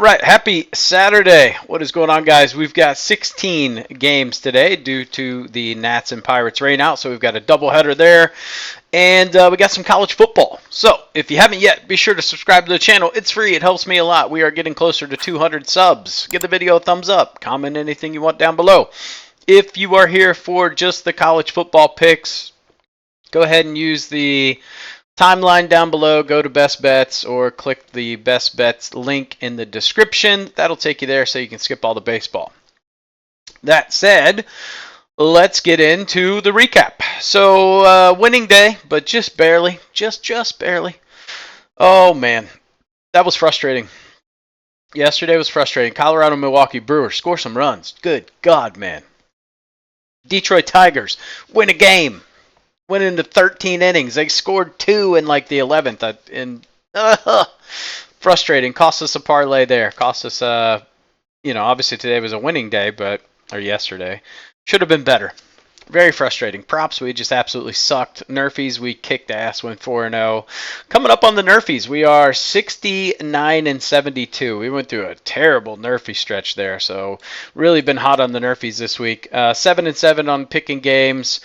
All right, happy Saturday. What is going on, guys? We've got 16 games today due to the Nats and Pirates rain out, so we've got a doubleheader there. And we got some college football. So if you haven't yet, be sure to subscribe to the channel. It's free. It helps me a lot. We are getting closer to 200 subs. Give the video a thumbs up. Comment anything you want down below. If you are here for just the college football picks, go ahead and use the timeline down below, go to Best Bets, or click the Best Bets link in the description. That'll take you there so you can skip all the baseball. That said, let's get into the recap. So, winning day, but just barely. Just barely. Oh, man. That was frustrating. Yesterday was frustrating. Colorado, Milwaukee Brewers score some runs. Good God, man. Detroit Tigers win a game. Went into 13 innings. They scored 2 in like the 11th. Frustrating. Cost us a parlay there. Cost us, obviously today was a winning day, or yesterday. Should have been better. Very frustrating. Props, we just absolutely sucked. Nerfies, we kicked ass, went 4-0. Coming up on the Nerfies, we are 69-72. We went through a terrible Nerfie stretch there, so really been hot on the Nerfies this week. 7-7 on picking games.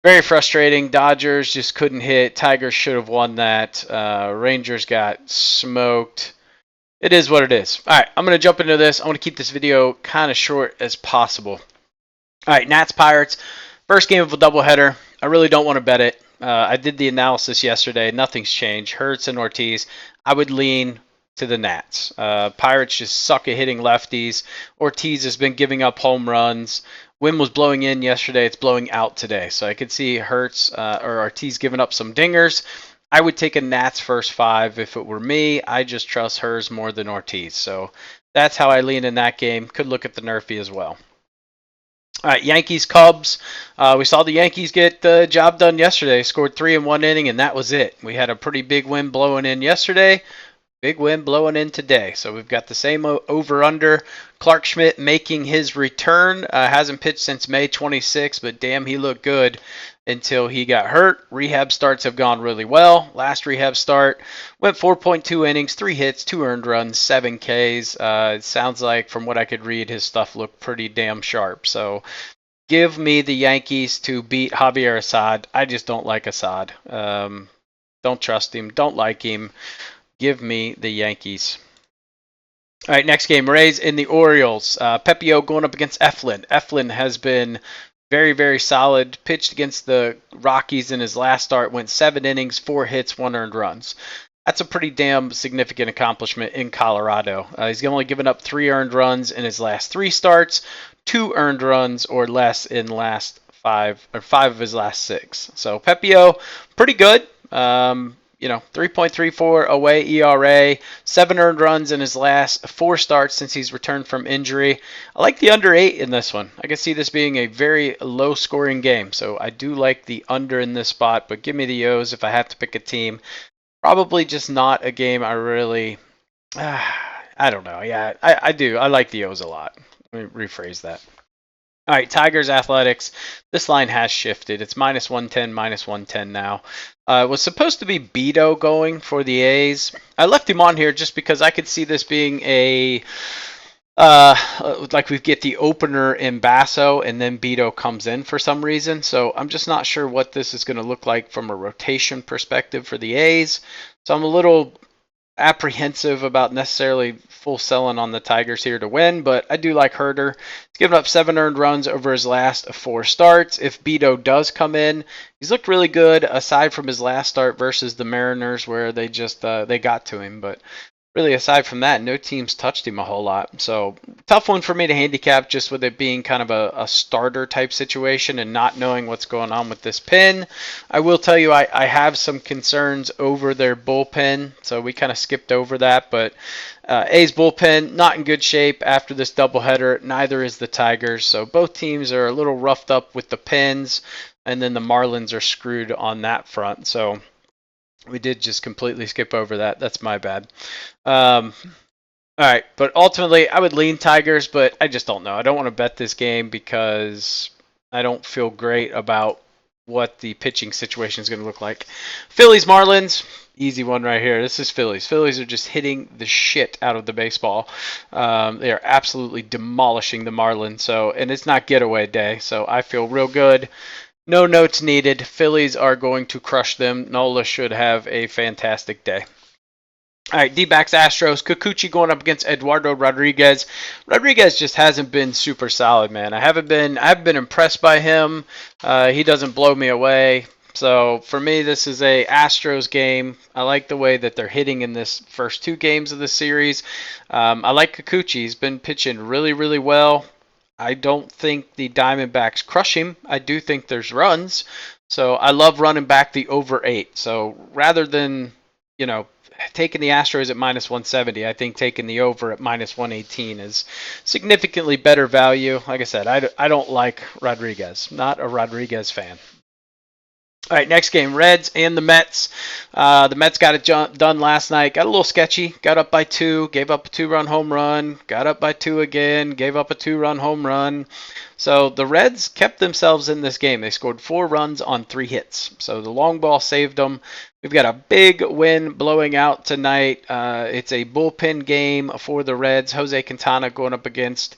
Very frustrating. Dodgers just couldn't hit. Tigers should have won that. Rangers got smoked. It is what it is. All right, I'm going to jump into this. I want to keep this video kind of short as possible. All right, Nats Pirates. First game of a doubleheader. I really don't want to bet it. I did the analysis yesterday. Nothing's changed. Hurts and Ortiz. I would lean to the Nats. Pirates just suck at hitting lefties. Ortiz has been giving up home runs. Wind was blowing in yesterday. It's blowing out today. So I could see Hurts or Ortiz giving up some dingers. I would take a Nats first 5 if it were me. I just trust Hurts more than Ortiz. So that's how I lean in that game. Could look at the Nerfie as well. All right, Yankees, Cubs. We saw the Yankees get the job done yesterday. Scored 3 in 1 inning, and that was it. We had a pretty big wind blowing in yesterday. Big wind blowing in today. So we've got the same over-under. Clark Schmidt making his return. Hasn't pitched since May 26, but damn, he looked good until he got hurt. Rehab starts have gone really well. Last rehab start went 4.2 innings, 3 hits, 2 earned runs, 7 Ks. It sounds like, from what I could read, his stuff looked pretty damn sharp. So give me the Yankees to beat Javier Assad. I just don't like Assad. Don't trust him. Don't like him. Give me the Yankees. All right, next game, Rays in the Orioles. Pepio going up against Eflin. Eflin has been very, very solid. Pitched against the Rockies in his last start. Went 7 innings, 4 hits, 1 earned runs. That's a pretty damn significant accomplishment in Colorado. He's only given up 3 earned runs in his last 3 starts, 2 earned runs or less in last 5 of his last 6. So Pepio, pretty good. 3.34 away ERA, 7 earned runs in his last 4 starts since he's returned from injury. I like the under 8 in this one. I can see this being a very low-scoring game, so I do like the under in this spot, but give me the O's if I have to pick a team. Probably just not a game I really... I don't know. Yeah, I do. I like the O's a lot. Let me rephrase that. All right, Tigers Athletics. This line has shifted. It's -110, -110 now. It was supposed to be Beto going for the A's. I left him on here just because I could see this being a like we get the opener in Basso and then Beto comes in for some reason. So I'm just not sure what this is going to look like from a rotation perspective for the A's. So I'm a little apprehensive about necessarily full selling on the Tigers here to win, but I do like Herter. He's given up 7 earned runs over his last 4 starts. If Beto does come in, he's looked really good aside from his last start versus the Mariners where they just they got to him, but really aside from that, no teams touched him a whole lot. So tough one for me to handicap just with it being kind of a starter type situation and not knowing what's going on with this pin. I will tell you I have some concerns over their bullpen, so we kind of skipped over that, but A's bullpen not in good shape after this doubleheader. Neither is the Tigers, so both teams are a little roughed up with the pins, and then the Marlins are screwed on that front. So we did just completely skip over that. That's my bad. All right, but ultimately I would lean Tigers, but I just don't know. I don't want to bet this game because I don't feel great about what the pitching situation is going to look like. Phillies, Marlins. easy one right here. This is Phillies. Phillies are just hitting the shit out of the baseball. They are absolutely demolishing the Marlins. So, and it's not getaway day. So I feel real good. No notes needed. Phillies are going to crush them. Nola should have a fantastic day. All right, D-backs, Astros. Kikuchi going up against Eduardo Rodriguez. Rodriguez just hasn't been super solid, man. I've been impressed by him. He doesn't blow me away. So for me, this is a Astros game. I like the way that they're hitting in this first two games of the series. I like Kikuchi. He's been pitching really, really well. I don't think the Diamondbacks crush him. I do think there's runs. So I love running back the over 8. So rather than, you know, taking the Astros at minus 170, I think taking the over at minus 118 is significantly better value. Like I said, I don't like Rodriguez. Not a Rodriguez fan. All right, next game, Reds and the Mets. The Mets got it done last night. Got a little sketchy. Got up by 2, gave up a 2-run home run. Got up by 2 again, gave up a 2-run home run. So the Reds kept themselves in this game. They scored 4 runs on 3 hits. So the long ball saved them. We've got a big win blowing out tonight. It's a bullpen game for the Reds. Jose Quintana going up against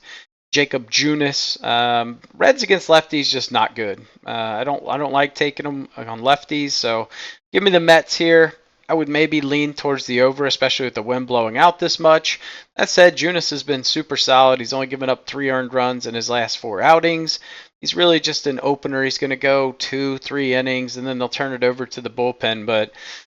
Jacob Junis. Reds against lefties just not good. I don't like taking them on lefties. So give me the Mets here. I would maybe lean towards the over, especially with the wind blowing out this much. That said, Junis has been super solid. He's only given up 3 earned runs in his last 4 outings. He's really just an opener. He's going to go 2-3 innings, and then they'll turn it over to the bullpen. But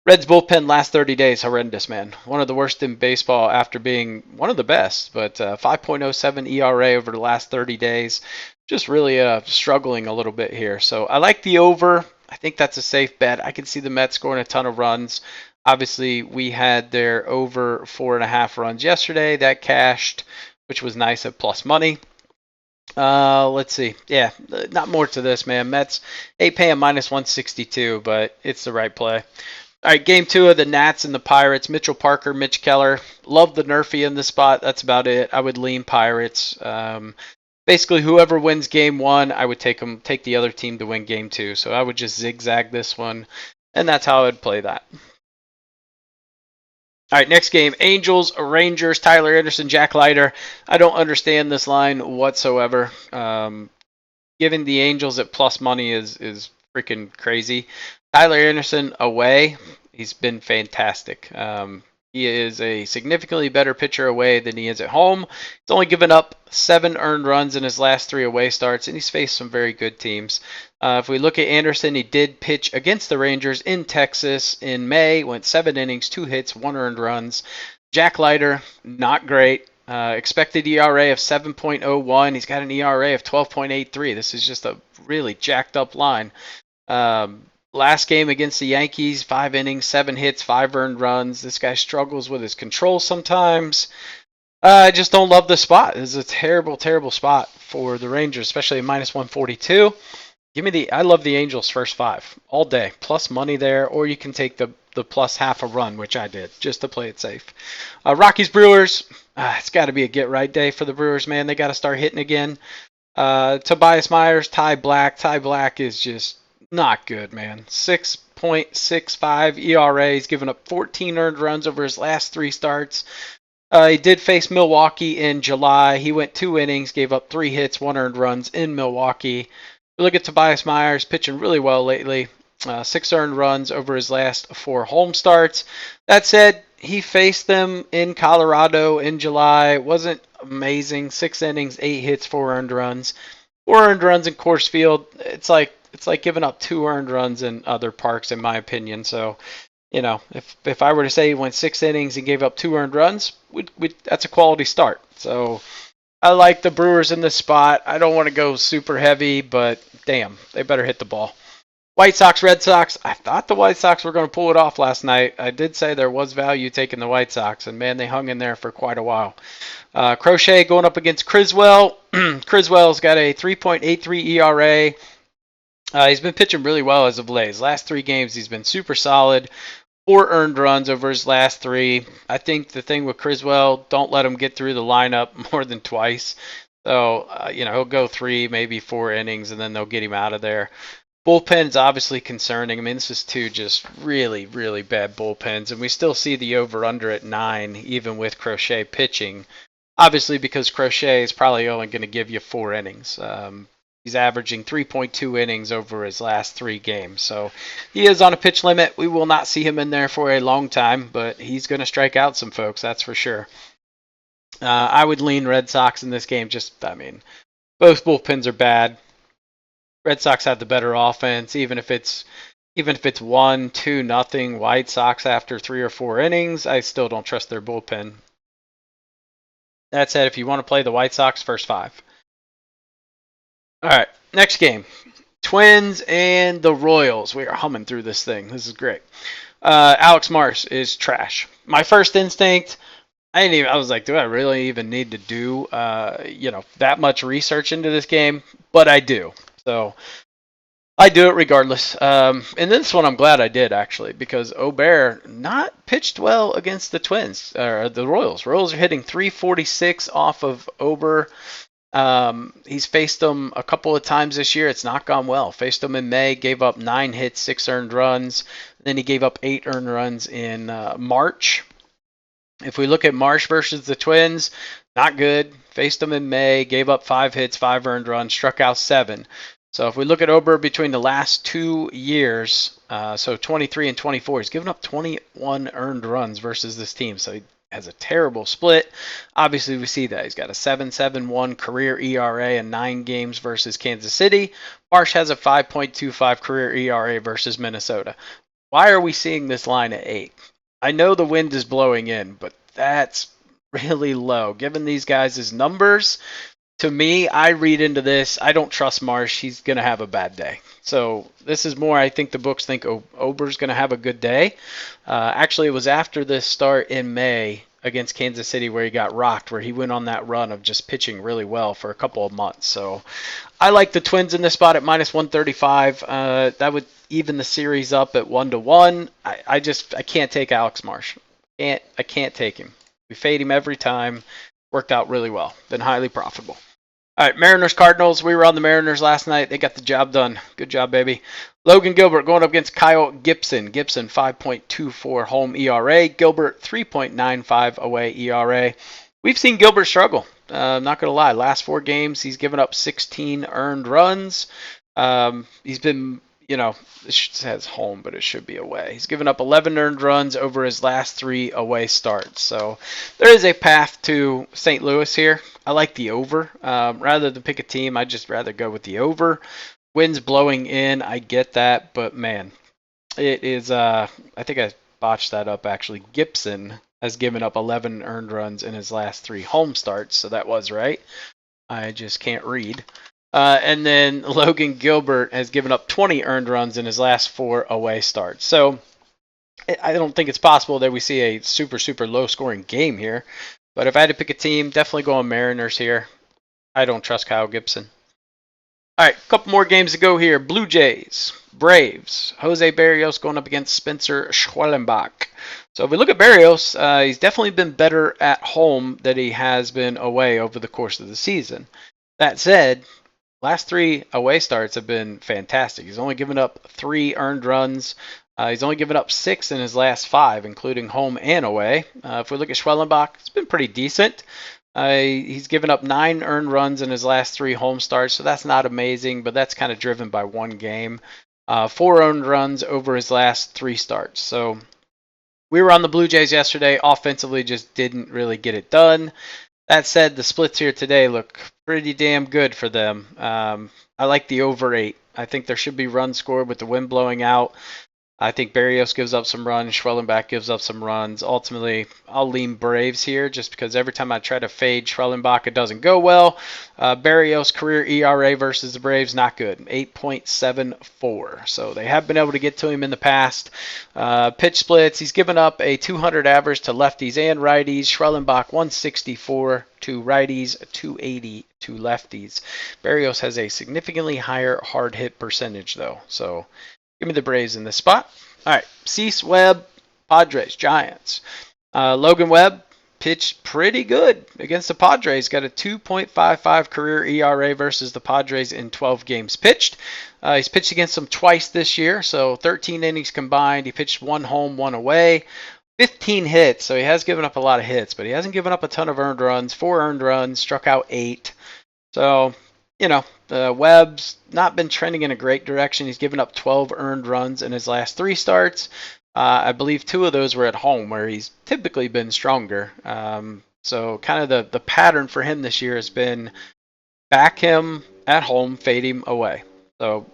Reds bullpen last 30 days, horrendous, man. One of the worst in baseball after being one of the best. But 5.07 ERA over the last 30 days. Just really struggling a little bit here. So I like the over. I think that's a safe bet. I can see the Mets scoring a ton of runs. Obviously, we had their over 4.5 runs yesterday. That cashed, which was nice at plus money. Let's see. Yeah, not more to this, man. Mets, they pay a minus 162, but it's the right play. All right, game 2 of the Nats and the Pirates. Mitchell Parker, Mitch Keller. Love the Nerfy in the spot. That's about it. I would lean Pirates. Basically, whoever wins game 1, I would take the other team to win game 2. So I would just zigzag this one, and that's how I would play that. All right, next game, Angels, Rangers, Tyler Anderson, Jack Leiter. I don't understand this line whatsoever. Giving the Angels at plus money is freaking crazy. Tyler Anderson away, he's been fantastic. He is a significantly better pitcher away than he is at home. He's only given up 7 earned runs in his last 3 away starts, and he's faced some very good teams. If we look at Anderson, he did pitch against the Rangers in Texas in May, went 7 innings, 2 hits, 1 earned runs. Jack Leiter, not great. Expected ERA of 7.01. He's got an ERA of 12.83. This is just a really jacked up line. Last game against the Yankees, 5 innings, 7 hits, 5 earned runs. This guy struggles with his control sometimes. I just don't love the spot. This is a terrible, terrible spot for the Rangers, especially at minus 142. I love the Angels first 5 all day, plus money there, or you can take the plus half a run, which I did, just to play it safe. Rockies, Brewers. It's got to be a get-right day for the Brewers, man. They got to start hitting again. Tobias Myers, Ty Black. Ty Black is just not good, man. 6.65 ERA. He's given up 14 earned runs over his last 3 starts. He did face Milwaukee in July. He went 2 innings, gave up 3 hits, 1 earned runs in Milwaukee. We look at Tobias Myers, pitching really well lately. 6 earned runs over his last 4 home starts. That said, he faced them in Colorado in July. It wasn't amazing. 6 innings, 8 hits, 4 earned runs. 4 earned runs in Coors Field. It's like giving up 2 earned runs in other parks, in my opinion. So, if I were to say he went 6 innings and gave up 2 earned runs, that's a quality start. So I like the Brewers in this spot. I don't want to go super heavy, but damn, they better hit the ball. White Sox, Red Sox. I thought the White Sox were going to pull it off last night. I did say there was value taking the White Sox, and man, they hung in there for quite a while. Crochet going up against Criswell. Criswell's got a 3.83 ERA. He's been pitching really well as of late. His last 3 games, he's been super solid. 4 earned runs over his last 3. I think the thing with Criswell, don't let him get through the lineup more than twice. So, he'll go 3, maybe 4 innings, and then they'll get him out of there. Bullpen's obviously concerning. I mean, this is two just really, really bad bullpens, and we still see the over-under at 9, even with Crochet pitching. Obviously, because Crochet is probably only going to give you 4 innings. He's averaging 3.2 innings over his last 3 games. So he is on a pitch limit. We will not see him in there for a long time, but he's going to strike out some folks, that's for sure. I would lean Red Sox in this game. Both bullpens are bad. Red Sox have the better offense, even if it's 1-2 nothing White Sox after 3 or 4 innings. I still don't trust their bullpen. That said, if you want to play the White Sox, first 5. All right, next game. Twins and the Royals. We are humming through this thing. This is great. Alex Marsh is trash. My first instinct, I was like, do I really even need to do that much research into this game? But I do. So I do it regardless. And this one I'm glad I did, actually, because Ober not pitched well against the Twins, or the Royals. Royals are hitting 346 off of Ober. He's faced them a couple of times this year. It's not gone well. Faced them in May, gave up 9 hits, 6 earned runs. Then he gave up 8 earned runs in March. If we look at Marsh versus the Twins, not good. Faced them in May, gave up 5 hits, 5 earned runs, struck out 7. So if we look at Ober between the last 2 years, so 23 and 24, he's given up 21 earned runs versus this team. So he has a terrible split. Obviously, we see that. He's got a 7.71 career ERA in 9 games versus Kansas City. Marsh has a 5.25 career ERA versus Minnesota. Why are we seeing this line at 8? I know the wind is blowing in, but that's really low. Given these guys' numbers, to me, I read into this. I don't trust Marsh. He's going to have a bad day. So this is more, I think the books think Ober's going to have a good day. Actually, it was after this start in May against Kansas City where he got rocked, where he went on that run of just pitching really well for a couple of months. So I like the Twins in this spot at minus 135. That would even the series up at 1-1. I can't take Alex Marsh. I can't take him. We fade him every time. Worked out really well. Been highly profitable. All right, Mariners, Cardinals. We were on the Mariners last night. They got the job done. Good job, baby. Logan Gilbert going up against Kyle Gibson. Gibson, 5.24 home ERA. Gilbert, 3.95 away ERA. We've seen Gilbert struggle. Not going to lie. Last 4 games, he's given up 16 earned runs. He's been, this says home, but it should be away. He's given up 11 earned runs over his last 3 away starts. So there is a path to St. Louis here. I like the over. Rather than pick a team, I'd just rather go with the over. Wind's blowing in. I get that, but man, it is, I think I botched that up actually. Gibson has given up 11 earned runs in his last 3 home starts, so that was right. I just can't read. And then Logan Gilbert has given up 20 earned runs in his last 4 away starts. So I don't think it's possible that we see a super, super low-scoring game here. But if I had to pick a team, definitely going Mariners here. I don't trust Kyle Gibson. All right, a couple more games to go here. Blue Jays, Braves. Jose Barrios going up against Spencer Schwellenbach. So if we look at Barrios, he's definitely been better at home than he has been away over the course of the season. That said, last 3 away starts have been fantastic. He's only given up 3 earned runs. He's only given up 6 in his last 5, including home and away. If we look at Schwellenbach, it's been pretty decent. He's given up 9 earned runs in his last 3 home starts, so that's not amazing, but that's kind of driven by 1 game. 4 earned runs over his last 3 starts. So we were on the Blue Jays yesterday. Offensively, just didn't really get it done. That said, the splits here today look pretty damn good for them. I like the over 8. I think there should be runs scored with the wind blowing out. I think Barrios gives up some runs. Schwellenbach gives up some runs. Ultimately, I'll lean Braves here just because every time I try to fade Schwellenbach, it doesn't go well. Barrios' career ERA versus the Braves, not good. 8.74. So they have been able to get to him in the past. Pitch splits, he's given up a 200 average to lefties and righties. Schwellenbach, 164 to righties, 280 to lefties. Barrios has a significantly higher hard hit percentage, though. So give me the Braves in this spot. All right, Cease, Webb, Padres, Giants. Logan Webb pitched pretty good against the Padres. Got a 2.55 career ERA versus the Padres in 12 games pitched. He's pitched against them twice this year, so 13 innings combined. He pitched 1 home, 1 away. 15 hits, so he has given up a lot of hits, but he hasn't given up a ton of earned runs. 4 earned runs, struck out 8. So, Webb's not been trending in a great direction. He's given up 12 earned runs in his last 3 starts. I believe 2 of those were at home, where he's typically been stronger. So kind of the pattern for him this year has been back him at home, fade him away. So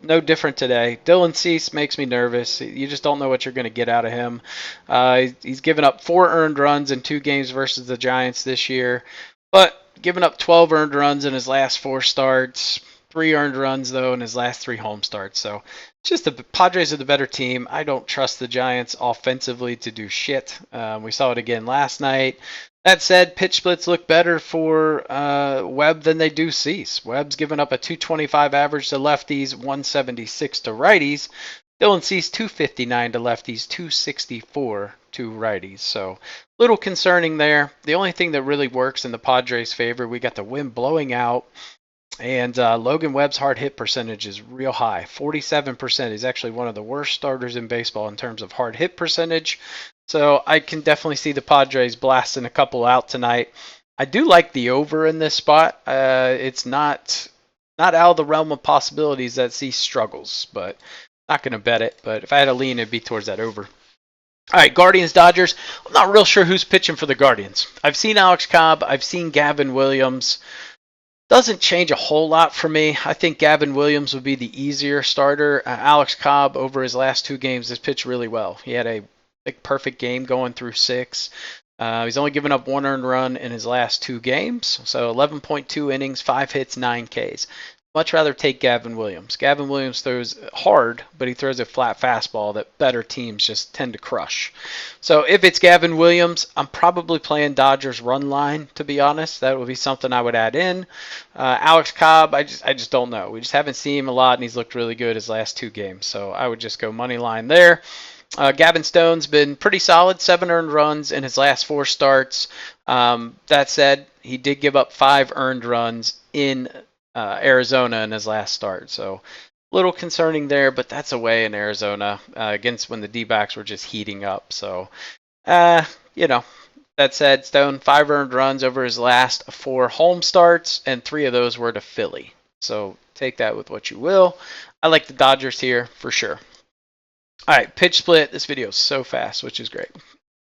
no different today. Dylan Cease makes me nervous. You just don't know what you're going to get out of him. He's given up 4 earned runs in 2 games versus the Giants this year, but given up 12 earned runs in his last 4 starts. 3 earned runs, though, in his last 3 home starts. So just the Padres are the better team. I don't trust the Giants offensively to do shit. We saw it again last night. That said, pitch splits look better for Webb than they do Cease. Webb's given up a 225 average to lefties, 176 to righties. Dylan Cease 259 to lefties, 264 to righties. So little concerning there. The only thing that really works in the Padres' favor, we got the wind blowing out. And Logan Webb's hard hit percentage is real high, 47%. He's actually one of the worst starters in baseball in terms of hard hit percentage. So I can definitely see the Padres blasting a couple out tonight. I do like the over in this spot. It's not out of the realm of possibilities that Cease struggles, but not going to bet it. But if I had to lean, it'd be towards that over. All right, Guardians, Dodgers. I'm not real sure who's pitching for the Guardians. I've seen Alex Cobb. I've seen Gavin Williams. Doesn't change a whole lot for me. I think Gavin Williams would be the easier starter. Alex Cobb, over his last 2 games, has pitched really well. He had a perfect game going through 6. He's only given up 1 earned run in his last 2 games. So 11.2 innings, 5 hits, 9 Ks. Much rather take Gavin Williams. Gavin Williams throws hard, but he throws a flat fastball that better teams just tend to crush. So if it's Gavin Williams, I'm probably playing Dodgers run line, to be honest. That would be something I would add in. Alex Cobb, I just don't know. We just haven't seen him a lot, and he's looked really good his last 2 games. So I would just go money line there. Gavin Stone's been pretty solid, 7 earned runs in his last 4 starts. That said, he did give up 5 earned runs in Arizona in his last start. So a little concerning there, but that's away in Arizona against when the D-backs were just heating up. So, that said, Stone, 5 earned runs over his last 4 home starts, and 3 of those were to Philly. So take that with what you will. I like the Dodgers here for sure. All right, pitch split. This video is so fast, which is great.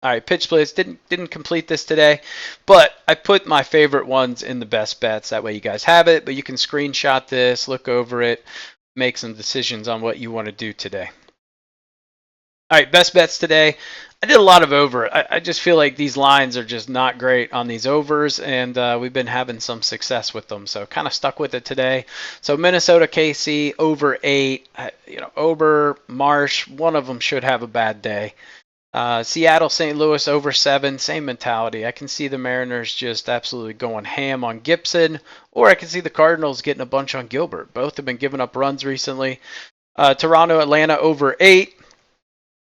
All right, pitch splits. Didn't complete this today, but I put my favorite ones in the best bets. That way you guys have it, but you can screenshot this, look over it, make some decisions on what you want to do today. All right, best bets today. I did a lot of over. I just feel like these lines are just not great on these overs, and we've been having some success with them, so kind of stuck with it today. So Minnesota KC over 8. Over Marsh, one of them should have a bad day. Seattle, St. Louis over 7, same mentality. I can see the Mariners just absolutely going ham on Gibson, or I can see the Cardinals getting a bunch on Gilbert. Both have been giving up runs recently. Toronto, Atlanta over 8.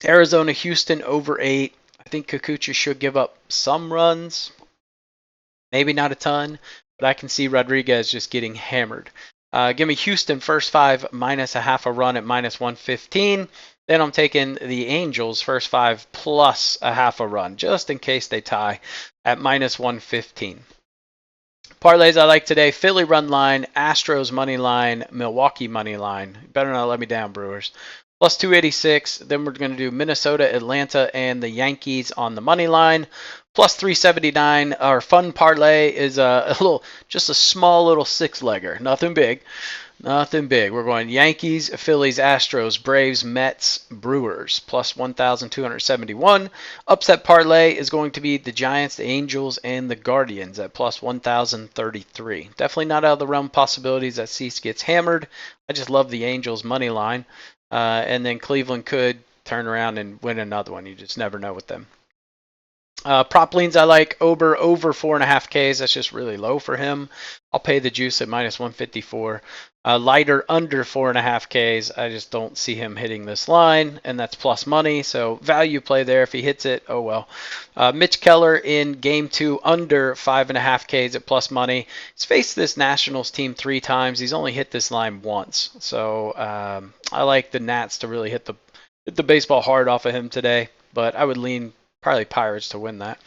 Arizona, Houston over 8. I think Kikuchi should give up some runs, maybe not a ton, but I can see Rodriguez just getting hammered. Give me Houston first 5 minus a half a run at minus 115. Then I'm taking the Angels first 5 plus a half a run, just in case they tie, at minus 115. Parlays I like today: Philly run line, Astros money line, Milwaukee money line. You better not let me down, Brewers. Plus 286. Then we're going to do Minnesota, Atlanta, and the Yankees on the money line. Plus 379. Our fun parlay is just a small little 6-legger. Nothing big. Nothing big. We're going Yankees, Phillies, Astros, Braves, Mets, Brewers, plus 1,271. Upset parlay is going to be the Giants, the Angels, and the Guardians at plus 1,033. Definitely not out of the realm of possibilities that Cease gets hammered. I just love the Angels money line. And then Cleveland could turn around and win another one. You just never know with them. Prop leans I like. Over 4.5 Ks. That's just really low for him. I'll pay the juice at minus 154. Lighter under 4.5 Ks. I just don't see him hitting this line, and that's plus money. So value play there. If he hits it, oh well. Mitch Keller in game 2 under 5.5 Ks at plus money. He's faced this Nationals team 3 times. He's only hit this line once. So I like the Nats to really hit the baseball hard off of him today, but I would lean probably Pirates to win that.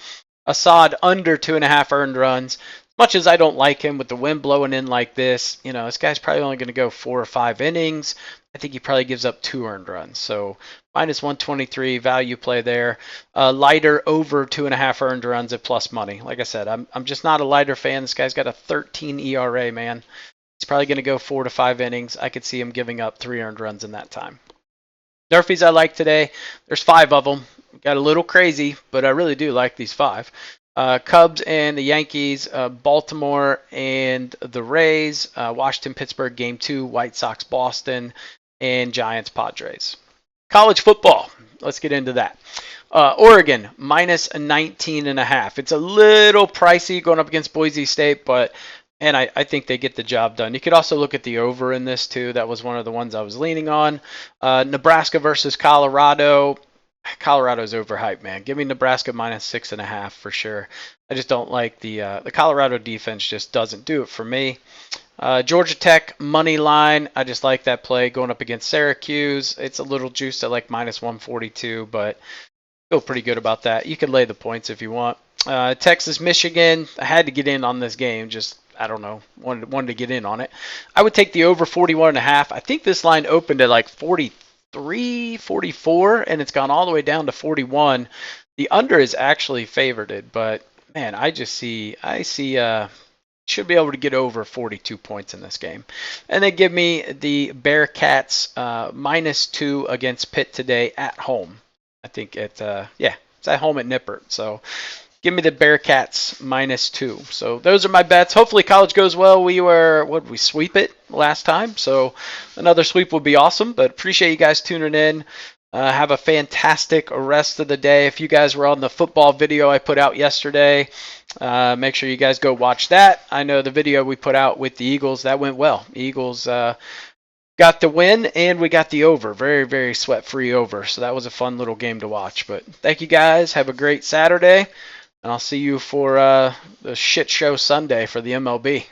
Assad under 2.5 earned runs. Much as I don't like him with the wind blowing in like this, this guy's probably only going to go 4 or 5 innings. I think he probably gives up 2 earned runs. So minus 123 value play there. Lighter over 2.5 earned runs at plus money. Like I said, I'm just not a lighter fan. This guy's got a 13 ERA, man. He's probably going to go 4 to 5 innings. I could see him giving up 3 earned runs in that time. Nerfies I like today. There's 5 of them. Got a little crazy, but I really do like these 5. Cubs and the Yankees, Baltimore and the Rays, Washington, Pittsburgh, Game 2, White Sox, Boston, and Giants, Padres. College football, let's get into that. Oregon, minus 19.5. It's a little pricey going up against Boise State, but man, I think they get the job done. You could also look at the over in this too. That was one of the ones I was leaning on. Nebraska versus Colorado. Colorado's overhyped, man. Give me Nebraska minus 6.5 for sure. I just don't like the Colorado defense. Just doesn't do it for me. Georgia Tech money line. I just like that play going up against Syracuse. It's a little juiced at like minus 142, but I feel pretty good about that. You can lay the points if you want. Texas, Michigan. I had to get in on this game. Just I don't know, wanted to get in on it. I would take the over 41.5. I think this line opened at like 43, 44, and it's gone all the way down to 41. The under is actually favored, but man, I see should be able to get over 42 points in this game. And then give me the Bearcats -2 against Pitt today at home. I think it's at home at Nippert. So give me the Bearcats -2. So those are my bets. Hopefully college goes well. We sweep it last time, so another sweep would be awesome. But appreciate you guys tuning in. Have a fantastic rest of the day. If you guys were on the football video I put out yesterday, make sure you guys go watch that. I know the video we put out with the Eagles, that went well. The Eagles got the win, and we got the over. Very, very sweat-free over. So that was a fun little game to watch. But thank you guys. Have a great Saturday. And I'll see you for the shit show Sunday for the MLB.